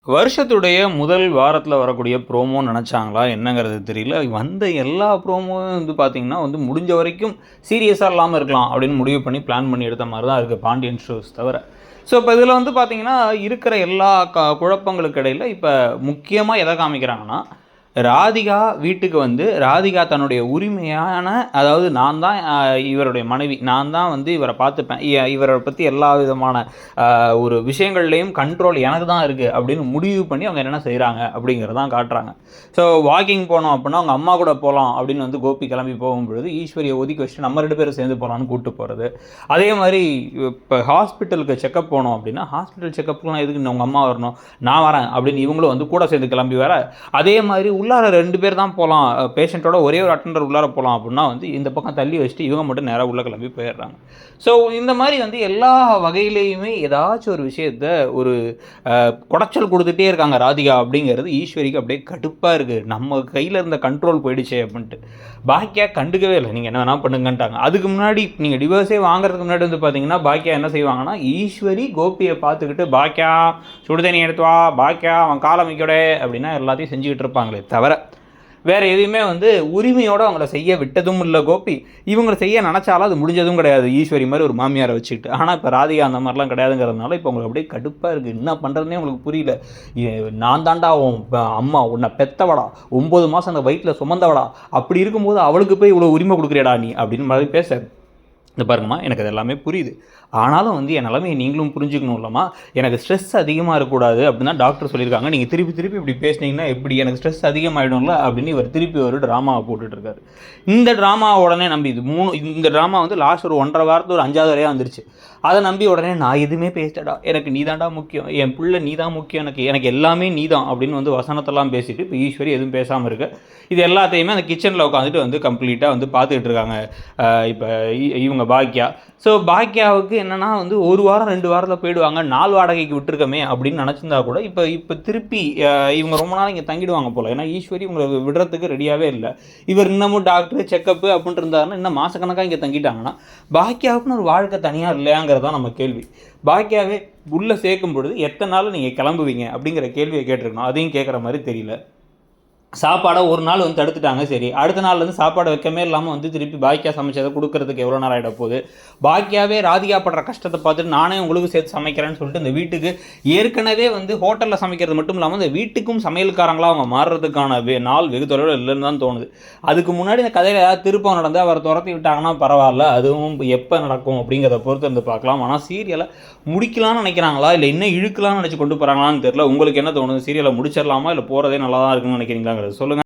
வருஷத்துடைய முதல் வாரத்தில வரக்கூடிய ப்ரோமோன்னு நெனச்சாங்களா? என்னங்கிறது தெரியல. வந்த எல்லா ப்ரோமோவும் வந்து பார்த்தீங்கன்னா, முடிஞ்ச வரைக்கும் சீரியஸா இல்லாம இருக்கலாம் அப்படின்னு முடிவு பண்ணி, பிளான் பண்ணி எடுத்த மாரி தான் இருக்கு பாண்டியன் ஷோஸ் தவிர. ஸோ, இப்ப இதில வந்து பார்த்தீங்கன்னா, இருக்கிற எல்லா குழப்பங்களுக்கு இடையில இப்ப முக்கியமா எத காமிக்கிறாங்கன்னா, ராதிகா வீட்டுக்கு வந்து ராதிகா தன்னுடைய உரிமையான அதாவது நான் தான் இவருடைய மனைவி. நான் தான் வந்து இவர பார்த்துப்பேன். இவர பத்தி எல்லா விதமான ஒரு விஷயங்கள்லயும் கண்ட்ரோல் எனக்கு தான் இருக்கு அப்படின்னு முடிவு பண்ணி அவங்க என்னென்ன செய்றாங்க அப்படிங்கிறத தான் காட்டுறாங்க. ஸோ வாக்கிங் போனோம் அப்படின்னா, அவங்க அம்மா கூட போலாம் அப்படின்னு வந்து கோபி கிளம்பி போகும்பொழுது, ஈஸ்வரிய ஒதுக்கி வச்சுட்டு நம்ம 2 பேரும் சேர்ந்து போலான்னு கூட்டு போறது. அதே மாரி இப்ப ஹாஸ்பிட்டலுக்கு செக்கப் போனோம் அப்படின்னா, ஹாஸ்பிட்டல் செக்கப்க்குலாம் எதுக்கு உங்க அம்மா வரணும்? நான் வரேன் அப்படின்னு இவங்களும் வந்து கூட சேர்ந்து கிளம்பி வர, அதே மாரி உள்ளார 2 பேர் தான் போலாம். பேஷண்ட்டோட ஒரே ஒரு அட்டெண்டர் உள்ளார போலாம் அப்படின்னா வந்து இந்த பக்கம் தள்ளி வச்சுட்டு இவங்க மட்டும் நேரா உள்ள கிளம்பி போயிடுறாங்க. ஸோ இந்த மாரி வந்து எல்லா வகையிலயுமே ஏதாச்சும் ஒரு விஷயத்த ஒரு குடைச்சல் குடுத்துட்டே இருக்காங்க ராதிகா அப்படிங்கிறது ஈஸ்வரிக்கு அப்படியே கடுப்பா இருக்கு. நம்ம கையில இருந்த கண்ட்ரோல் போயிடுச்சே அப்படின்ட்டு. பாக்கியா கண்டுக்கவே இல்ல. நீங்க என்ன வேணா பண்ணுங்கன்ட்டாங்க. அதுக்கு முன்னாடி நீங்க டிவோர்ஸே வாங்குறதுக்கு முன்னாடி வந்து பார்த்தீங்கன்னா, பாக்கியா என்ன செய்வாங்கன்னா, ஈஸ்வரி கோபிய பார்த்துக்கிட்டு, "பாக்கியா சுடு தண்ணி எடுத்து வா, பாக்கியா அவன் கால அமிக்கிவிடு" அப்படின்னா எல்லாத்தையும் செஞ்சுக்கிட்டு இருப்பாங்களே தவிர, வேற எதையுமே வந்து உரிமையோட அவங்கள செய்ய விட்டதும் இல்ல கோபி. இவங்கள செய்ய நெனச்சாலும் அது முடிஞ்சதும் கிடையாது. ஈஸ்வரி மாரி ஒரு மாமியார வச்சுக்கிட்டு. ஆனா இப்ப ராதிகா அந்த மாரிலாம் கிடையாதுங்கிறதுனால, இப்ப உங்களுக்கு அப்படியே கடுப்பா இருக்கு. என்ன பண்றதுன்னே உங்களுக்கு புரியல. எ நான் தான்டா உன் அம்மா, உன்ன பெத்தவடா, 9 மாசம் அந்த வயித்துல சுமந்தவடா. அப்படி இருக்கும்போது அவளுக்கு போய் இவ்வளோ உரிமை குடுக்குறியேடா நீ அப்படின்னு மாரி பேச, இந்த பாருங்கம்மா, எனக்கு அது எல்லாமே புரியுது. ஆனாலும் வந்து என் நிலைமைய நீங்களும் புரிஞ்சுக்கணும்லம்மா. எனக்கு ஸ்ட்ரெஸ் அதிகமா இருக்கக்கூடாது அப்படின்னு தான் டாக்டர் சொல்லியிருக்காங்க. நீங்க திருப்பி திருப்பி இப்படி பேசுனீங்கன்னா எப்படி? எனக்கு ஸ்ட்ரெஸ் அதிகமாயிடும்ல அப்படின்னு இவர் திருப்பி ஒரு ட்ராமாவ போட்டுட்டு இருக்காரு. இந்த ட்ராமாவ உடனே நம்பி இந்த ட்ராமா வந்து லாஸ்ட் ஒரு 1 1/2 வாரத்துல ஒரு 5வது வரையா வந்துருச்சு. அத நம்பி உடனே நான் எதுவுமே பேசலடா. எனக்கு நீ தான்டா முக்கியம். என் புள்ள நீ தான் முக்கியம் எனக்கு. எனக்கு எல்லாமே நீ தான் அப்படின்னு வந்து வசனத்தெல்லாம் பேசிட்டு, இப்ப ஈஸ்வரி எதுவும் பேசாம இருக்க. இது எல்லாத்தையுமே அந்த கிச்சன்ல உட்காந்துட்டு வந்து கம்ப்ளீட்டா வந்து பார்த்துக்கிட்டு இருக்காங்க. இப்ப இவங்க பாக்கியா. ஸோ பாக்கியாவுக்கு என்னன்னா வந்து 1 வாரம் 2 வாரத்தில் போயிடுவாங்க. நாள் வாடகைக்கு விட்டுருக்கமே அப்படின்னு நினச்சிருந்தா கூட இப்போ திருப்பி இவங்க ரொம்ப நாள் இங்கே தங்கிடுவாங்க போல. ஏன்னா ஈஸ்வரி இவங்களை விடுறதுக்கு ரெடியாகவே இல்லை. இவர் இன்னமும் டாக்டர் செக்கப்பு அப்படின்ட்டு இருந்தாருன்னா இன்னும் மாசக்கணக்காக இங்கே தங்கிட்டாங்கன்னா பாக்கியாவுக்குன்னு ஒரு வாழ்க்கை தனியாக இல்லையாங்கிறதான் நம்ம கேள்வி. பாக்கியாவே உள்ள சேர்க்கும் பொழுது எத்தனை நாள் நீங்கள் கிளம்புவீங்க அப்படிங்கிற கேள்வியை கேட்டிருக்கணும். அதையும் கேட்குற மாதிரி தெரியல. சாப்பாடை ஒரு நாள் வந்து தடுத்துட்டாங்க சரி. அடுத்த நாள்லேருந்து சாப்பாடு வைக்கமே இல்லாமல் வந்து திருப்பி பாக்கியா சமைச்சதை கொடுக்கறதுக்கு எவ்வளோ நேரம் ஆகிட போகுது. பாக்கியாவே ராதிகா படுற கஷ்டத்தை பார்த்துட்டு நானே உங்களுக்கு சேர்த்து சமைக்கிறேன்னு சொல்லிட்டு இந்த வீட்டுக்கு ஏற்கனவே வந்து ஹோட்டலில் சமைக்கிறது மட்டும் இல்லாமல் இந்த வீட்டுக்கும் சமையல்காரங்களாக அவங்க மாறுறதுக்கான நாள் வெகு தொலைவில் இல்லைன்னு தான் தோணுது. அதுக்கு முன்னாடி இந்த கதையில் ஏதாவது திருப்பம் நடந்து அவரை துரத்தி விட்டாங்கன்னா பரவாயில்ல. அதுவும் எப்போ நடக்கும் அப்படிங்கிறத பொறுத்து இருந்து பார்க்கலாம். ஆனால் சீரியலை முடிக்கலாம்னு நினைக்கிறாங்களா இல்லை இன்னும் இழுக்கலாம்னு நினச்சி கொண்டு போகிறாங்களான்னு தெரியல. உங்களுக்கு என்ன தோணுது? சீரியலை முடிச்சிடலாமா இல்லை போகிறதே நல்லா தான் இருக்குன்னு நினைக்கிறீங்களா? சொல்லுங்க.